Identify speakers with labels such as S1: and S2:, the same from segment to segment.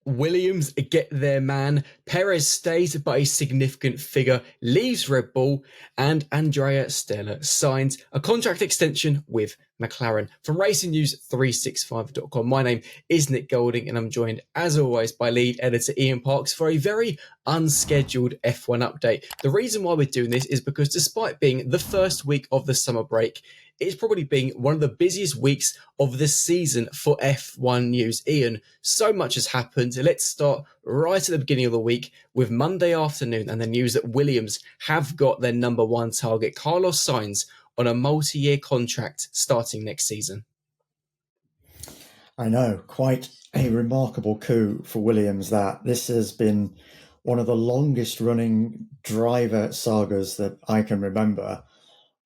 S1: Williams get their man. Perez stays, but a significant figure leaves Red Bull, and Andrea Stella signs a contract extension with McLaren. From RacingNews365.com, my name is Nick Golding, and I'm joined, as always, by lead editor Ian Parks for a very unscheduled F1 update. The reason why we're doing this is because despite being the first week of the summer break, it's probably been one of the busiest weeks of the season for F1 news. Ian, so much has happened. Let's start right at the beginning of the week with Monday afternoon and the news that Williams have got their number one target, Carlos Sainz, on a multi-year contract starting next season.
S2: I know, quite a remarkable coup for Williams that. This has been one of the longest running driver sagas that I can remember.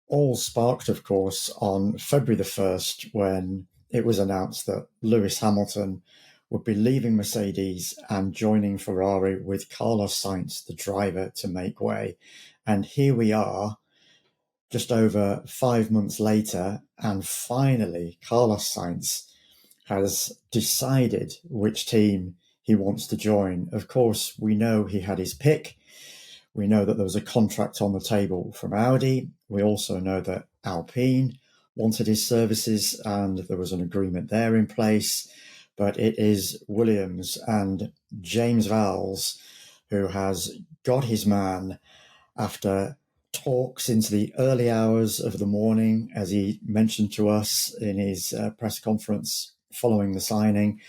S2: All sparked, of course, on February the 1st when it was announced that Lewis Hamilton would be leaving Mercedes and joining Ferrari with Carlos Sainz, the driver, to make way. And here we are, just over 5 months later, and finally Carlos Sainz has decided which team he wants to join. Of course, we know he had his pick. We know that there was a contract on the table from Audi. We also know that Alpine wanted his services and there was an agreement there in place. But it is Williams and James Vowles who has got his man after talks into the early hours of the morning, as he mentioned to us in his press conference following the signing,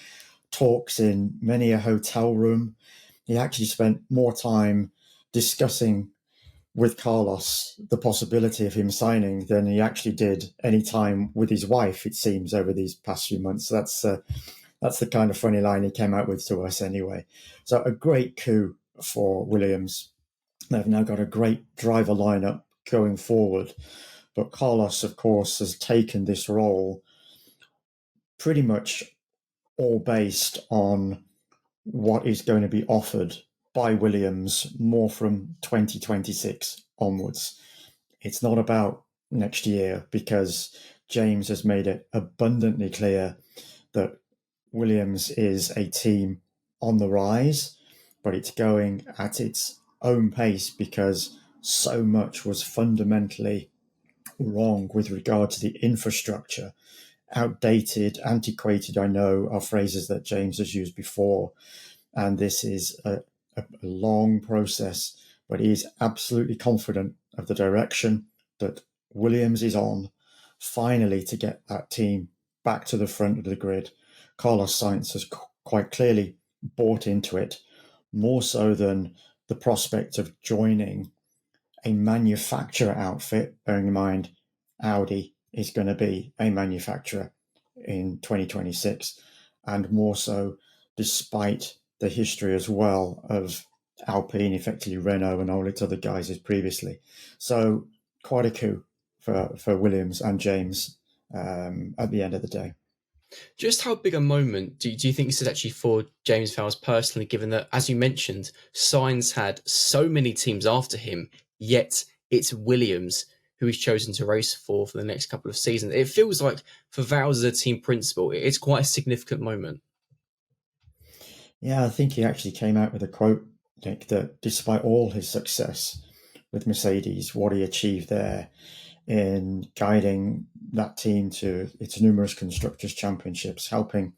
S2: talks in many a hotel room. He actually spent more time discussing with Carlos the possibility of him signing than he actually did any time with his wife, it seems, over these past few months. That's the kind of funny line he came out with to us anyway. So a great coup for Williams. They've now got a great driver lineup going forward. But Carlos, of course, has taken this role pretty much all based on what is going to be offered by Williams more from 2026 onwards. It's not about next year because James has made it abundantly clear that Williams is a team on the rise, but it's going at its own pace because so much was fundamentally wrong with regard to the infrastructure. Outdated, antiquated, I know, are phrases that James has used before. And this is a long process, but he is absolutely confident of the direction that Williams is on, finally to get that team back to the front of the grid. Carlos Sainz has quite clearly bought into it, more so than the prospect of joining a manufacturer outfit, bearing in mind Audi is going to be a manufacturer in 2026, and more so despite the history as well of Alpine, effectively Renault and all its other guys as previously. So quite a coup for Williams and James at the end of the day.
S1: Just how big a moment do you think this is actually for James Vowles personally, given that, as you mentioned, Sainz had so many teams after him, yet it's Williams who he's chosen to race for the next couple of seasons? It feels like for Vowles as a team principal, it's quite a significant moment.
S2: Yeah, I think he actually came out with a quote, Nick, that despite all his success with Mercedes, what he achieved there in guiding that team to its numerous Constructors' Championships, helping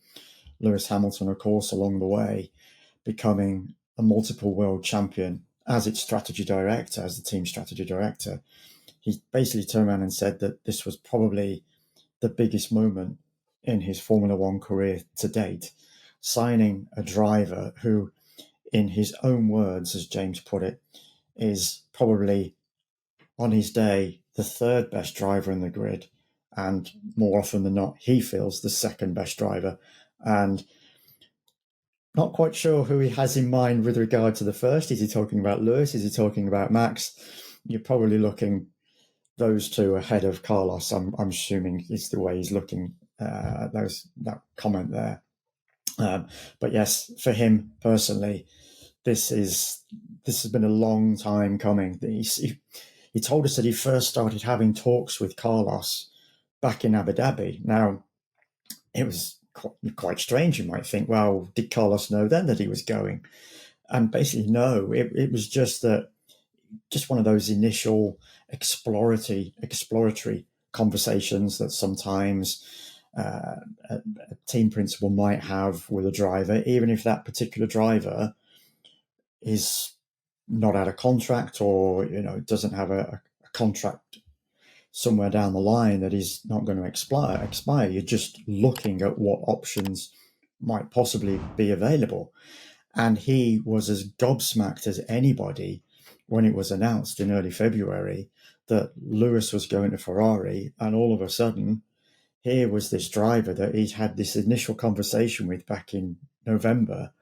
S2: Lewis Hamilton, of course, along the way, becoming a multiple world champion as its strategy director, as the team strategy director. He basically turned around and said that this was probably the biggest moment in his Formula One career to date, signing a driver who, in his own words, as James put it, is probably on his day the third best driver in the grid, and more often than not, he feels the second best driver. And not quite sure who he has in mind with regard to the first. Is he talking about Lewis? Is he talking about Max? You're probably looking those two ahead of Carlos. I'm assuming is the way he's looking at that comment there. But yes, for him personally, this has been a long time coming. He told us that he first started having talks with Carlos back in Abu Dhabi. Now, it was quite strange. You might think, well, did Carlos know then that he was going? And basically, no. It was just one of those initial exploratory conversations that sometimes a team principal might have with a driver, even if that particular driver is not out of contract, or doesn't have a contract somewhere down the line that is not going to expire. You're just looking at what options might possibly be available. And he was as gobsmacked as anybody when it was announced in early February that Lewis was going to Ferrari, and all of a sudden here was this driver that he'd had this initial conversation with back in November,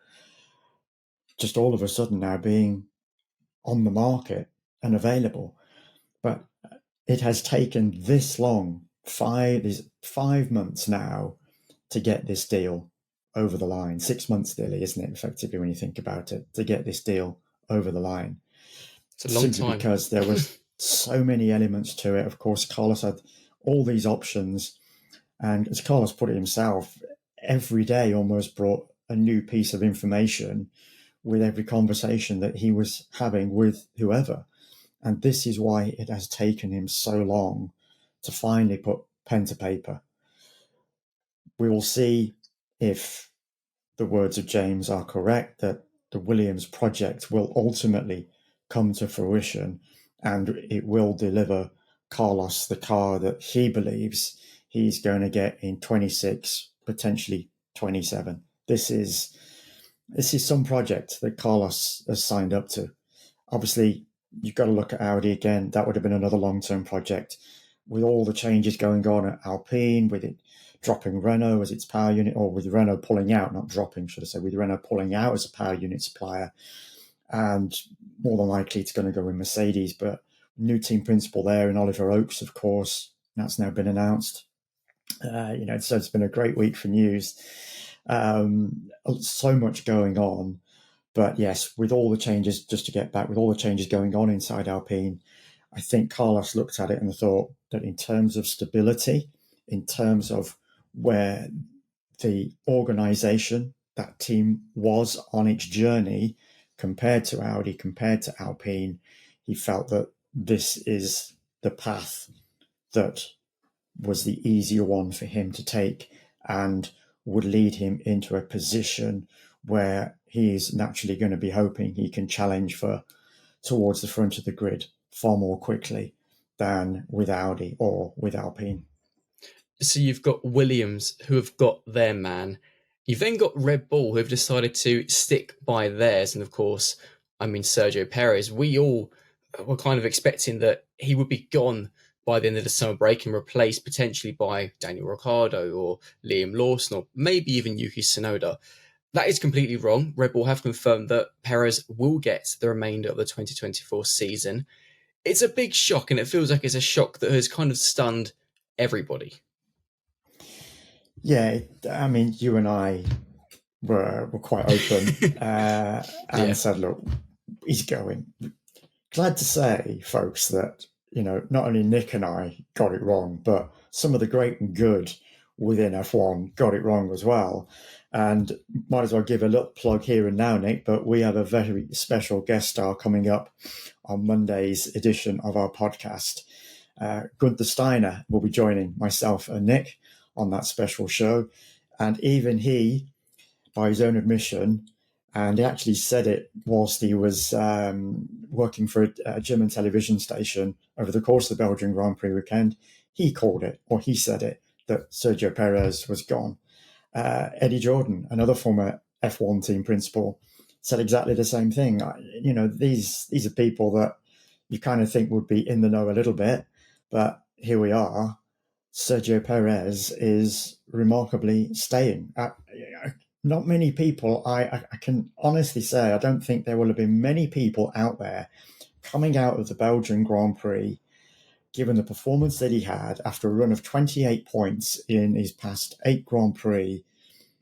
S2: just all of a sudden now being on the market and available. But it has taken this long, 5 months now, to get this deal over the line. 6 months nearly, isn't it, effectively, when you think about it, to get this deal over the line.
S1: It's a long
S2: Simply
S1: time.
S2: because there was so many elements to it. Of course, Carlos had all these options. And as Carlos put it himself, every day almost brought a new piece of information with every conversation that he was having with whoever. And this is why it has taken him so long to finally put pen to paper. We will see if the words of James are correct, that the Williams project will ultimately come to fruition and it will deliver Carlos the car that he believes he's going to get in 26, potentially 27. This is some project that Carlos has signed up to. Obviously, you've got to look at Audi again. That would have been another long-term project. With all the changes going on at Alpine, with it dropping Renault as its power unit, or with Renault pulling out, not dropping, should I say, with Renault pulling out as a power unit supplier, and more than likely it's going to go with Mercedes. But new team principal there in Oliver Oakes, of course, that's now been announced. So it's been a great week for news. So much going on. But yes, with all the changes, just to get back, with all the changes going on inside Alpine, I think Carlos looked at it and thought that in terms of stability, in terms of where the organization, that team was on its journey compared to Audi, compared to Alpine, he felt that this is the path that was the easier one for him to take and would lead him into a position where he's naturally going to be hoping he can challenge for towards the front of the grid far more quickly than with Audi or with Alpine.
S1: So you've got Williams, who have got their man. You've then got Red Bull, who have decided to stick by theirs. And of course, Sergio Perez, we all were kind of expecting that he would be gone by the end of the summer break and replaced potentially by Daniel Ricciardo or Liam Lawson or maybe even Yuki Tsunoda. That is completely wrong. Red Bull have confirmed that Perez will get the remainder of the 2024 season. It's a big shock, and it feels like it's a shock that has kind of stunned everybody.
S2: Yeah, you and I were quite open and said, look, he's going. Glad to say, folks, that not only Nick and I got it wrong, but some of the great and good within F1 got it wrong as well. And might as well give a little plug here and now, Nick, but we have a very special guest star coming up on Monday's edition of our podcast. Gunther Steiner will be joining myself and Nick on that special show. And even he, by his own admission, and he actually said it whilst he was working for a German television station over the course of the Belgian Grand Prix weekend, he called it, or he said it, that Sergio Perez was gone. Eddie Jordan, another former F1 team principal, said exactly the same thing. These are people that you kind of think would be in the know a little bit, but here we are. Sergio Perez is remarkably staying. Not many people, I can honestly say, I don't think there will have been many people out there coming out of the Belgian Grand Prix, given the performance that he had after a run of 28 points in his past 8 Grand Prix,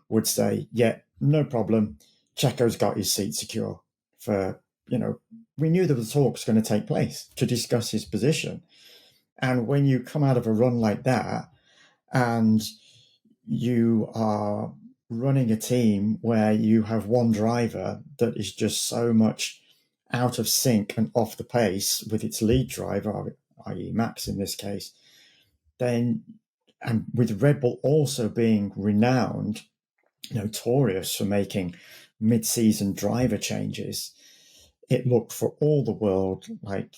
S2: would say, yeah, no problem. Checo's got his seat secure for, we knew that the talk was going to take place to discuss his position. And when you come out of a run like that and you are running a team where you have one driver that is just so much out of sync and off the pace with its lead driver, i.e. Max in this case, then, and with Red Bull also being renowned, notorious for making mid-season driver changes, it looked for all the world like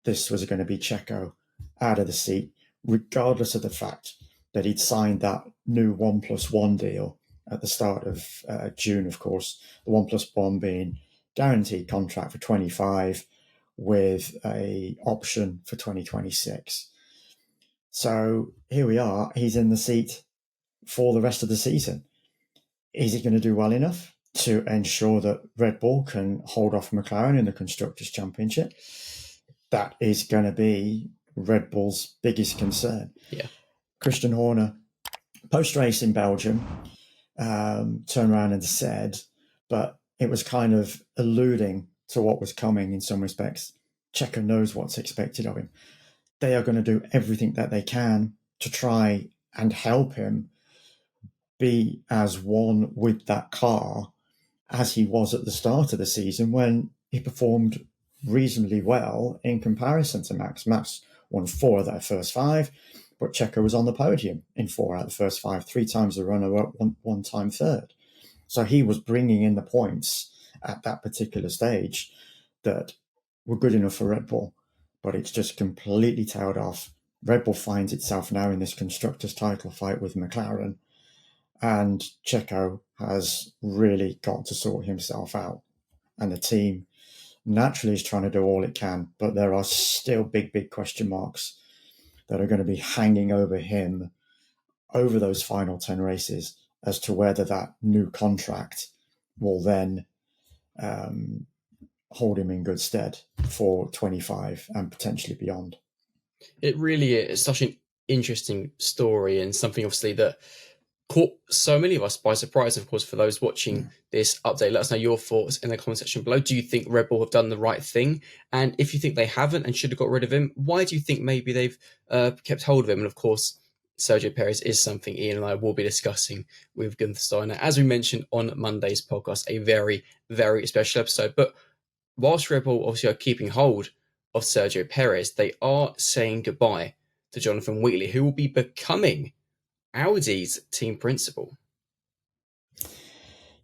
S2: this was going to be Checo out of the seat, regardless of the fact that he'd signed that new 1+1 deal at the start of June, of course, the 1+1 being guaranteed contract for 25 with a option for 2026. So here we are, he's in the seat for the rest of the season. Is he going to do well enough to ensure that Red Bull can hold off McLaren in the Constructors' Championship? That is going to be Red Bull's biggest concern.
S1: Yeah.
S2: Christian Horner, post-race in Belgium, turned around and said, but it was kind of alluding to what was coming in some respects. Checo knows what's expected of him. They are going to do everything that they can to try and help him be as one with that car as he was at the start of the season when he performed reasonably well in comparison to Max. Max won 4 of their first 5, but Checo was on the podium in 4 out of the first 5, 3 times the runner-up, one time third. So he was bringing in the points at that particular stage that were good enough for Red Bull, but it's just completely tailed off. Red Bull finds itself now in this constructors' title fight with McLaren, and Checo has really got to sort himself out. And the team naturally is trying to do all it can, but there are still big question marks that are going to be hanging over him over those final 10 races as to whether that new contract will then hold him in good stead for 25 and potentially beyond.
S1: It really is such an interesting story, and something obviously that caught so many of us by surprise. Of course, for those watching this update, let us know your thoughts in the comment section below. Do you think Red Bull have done the right thing? And if you think they haven't and should have got rid of him, why do you think maybe they've kept hold of him? And of course, Sergio Perez is something Ian and I will be discussing with Gunther Steiner, as we mentioned on Monday's podcast, a very, very special episode. But whilst Red Bull obviously are keeping hold of Sergio Perez, they are saying goodbye to Jonathan Wheatley, who will be becoming Audi's team principal.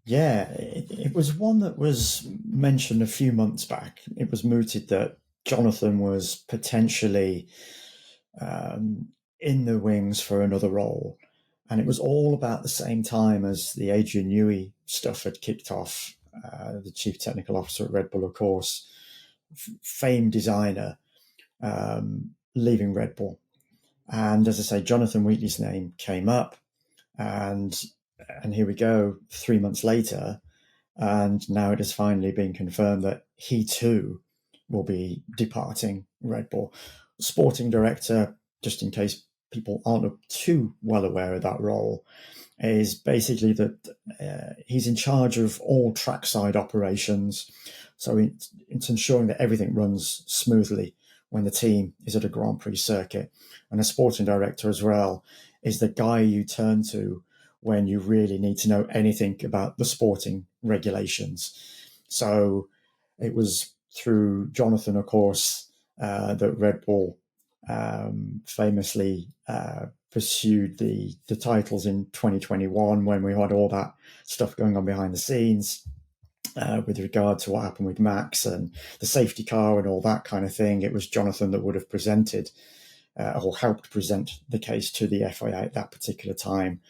S2: Yeah, it was one that was mentioned a few months back. It was mooted that Jonathan was potentially in the wings for another role. And it was all about the same time as the Adrian Newey stuff had kicked off. The chief technical officer at Red Bull, of course, famed designer, leaving Red Bull. And as I say, Jonathan Wheatley's name came up, and here we go, 3 months later, and now it has finally been confirmed that he too will be departing Red Bull. Sporting director, just in case people aren't too well aware of that role, is basically that he's in charge of all trackside operations. So it's ensuring that everything runs smoothly when the team is at a Grand Prix circuit. And a sporting director as well is the guy you turn to when you really need to know anything about the sporting regulations. So it was through Jonathan, of course, that Red Bull famously pursued the titles in 2021 when we had all that stuff going on behind the scenes with regard to what happened with Max and the safety car and all that kind of thing. It was Jonathan that would have presented or helped present the case to the FIA at that particular time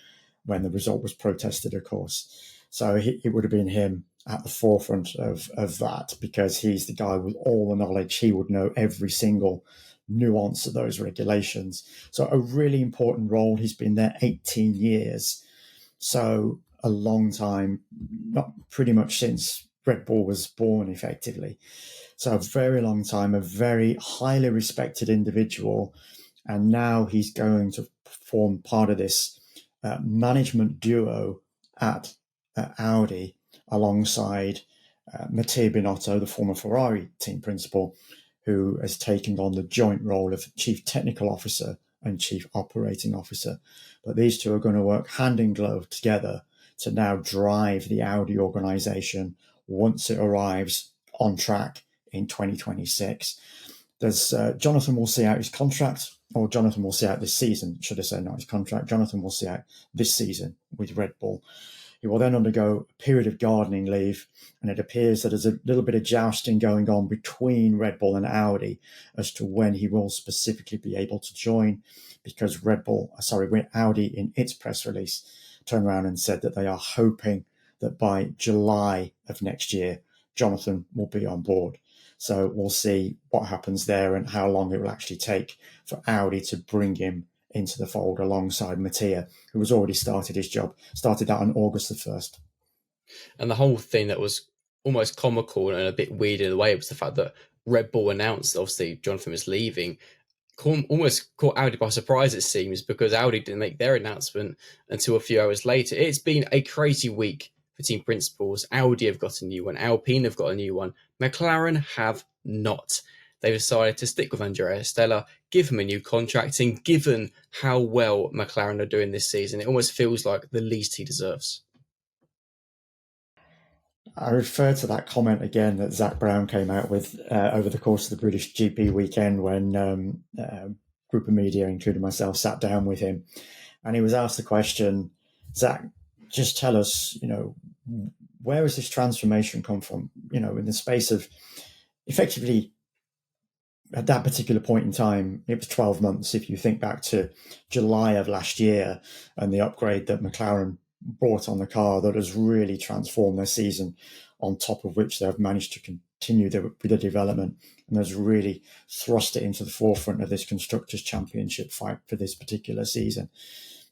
S2: when the result was protested, of course. So it would have been him at the forefront of that, because he's the guy with all the knowledge. He would know every single nuance of those regulations. So a really important role. He's been there 18 years. So a long time, not pretty much since Red Bull was born, effectively. So a very long time, a very highly respected individual. And now he's going to form part of this management duo at Audi alongside Matteo Binotto, the former Ferrari team principal, who has taken on the joint role of chief technical officer and Chief Operating Officer. But these two are going to work hand in glove together to now drive the Audi organization once it arrives on track in 2026. There's Jonathan will see out his contract, or Jonathan will see out this season, should I say, not his contract. Jonathan will see out this season with Red Bull. He will then undergo a period of gardening leave, and it appears that there's a little bit of jousting going on between Red Bull and Audi as to when he will specifically be able to join, because Audi in its press release turned around and said that they are hoping that by July of next year, Jonathan will be on board. So we'll see what happens there and how long it will actually take for Audi to bring him into the fold alongside Mattia, who has already started his job, started that on August the 1st.
S1: And the whole thing that was almost comical and a bit weird in a way was the fact that Red Bull announced, obviously, Jonathan was leaving, almost caught Audi by surprise, it seems, because Audi didn't make their announcement until a few hours later. It's been a crazy week for team principals. Audi have got a new one. Alpine have got a new one. McLaren have not. They've decided to stick with Andrea Stella, give him a new contract, and given how well McLaren are doing this season, it almost feels like the least he deserves.
S2: I refer to that comment again that Zak Brown came out with over the course of the British GP weekend when a group of media, including myself, sat down with him. And he was asked the question, Zach, just tell us, where has this transformation come from? In the space of effectively at that particular point in time, it was 12 months. If you think back to July of last year and the upgrade that McLaren brought on the car that has really transformed their season, on top of which they've managed to continue with the development and has really thrust it into the forefront of this Constructors' Championship fight for this particular season.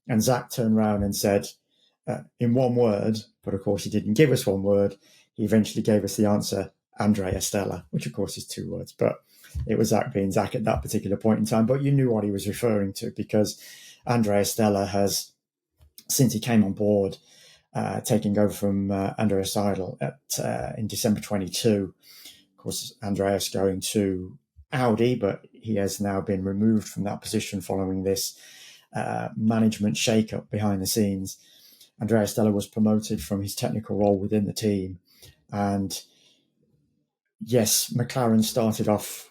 S2: And Zach turned around and said, in one word, but of course he didn't give us one word, he eventually gave us the answer, Andrea Stella, which of course is two words, but it was Zach being Zach at that particular point in time. But you knew what he was referring to, because Andrea Stella has, since he came on board, taking over from Andreas Seidel in December 22. Of course, Andreas going to Audi, but he has now been removed from that position following this management shake-up behind the scenes. Andrea Stella was promoted from his technical role within the team. And yes, McLaren started off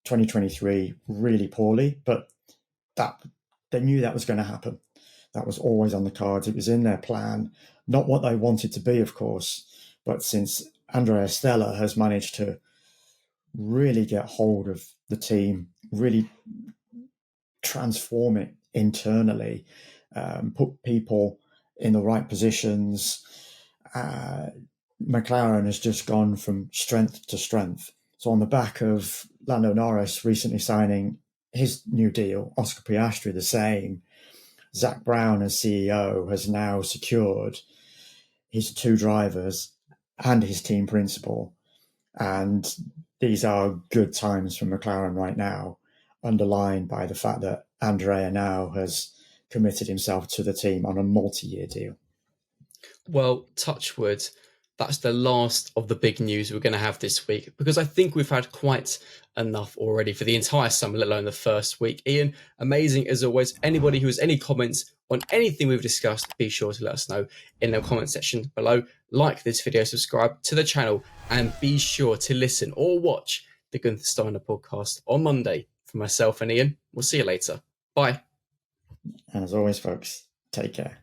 S2: 2023 really poorly, but they knew that was going to happen. That was always on the cards. It was in their plan, not what they wanted to be, of course. But since Andrea Stella has managed to really get hold of the team, really transform it internally, put people in the right positions, McLaren has just gone from strength to strength. So on the back of Lando Norris recently signing his new deal, Oscar Piastri the same, Zak Brown as CEO has now secured his two drivers and his team principal. And these are good times for McLaren right now, underlined by the fact that Andrea now has committed himself to the team on a multi-year deal.
S1: Well, touch wood, that's the last of the big news we're going to have this week, because I think we've had quite enough already for the entire summer, let alone the first week. Ian, amazing as always. Anybody who has any comments on anything we've discussed, be sure to let us know in the comment section below. Like this video, subscribe to the channel, and be sure to listen or watch the Gunther Steiner podcast on Monday. For myself and Ian, we'll see you later. Bye.
S2: And as always, folks, take care.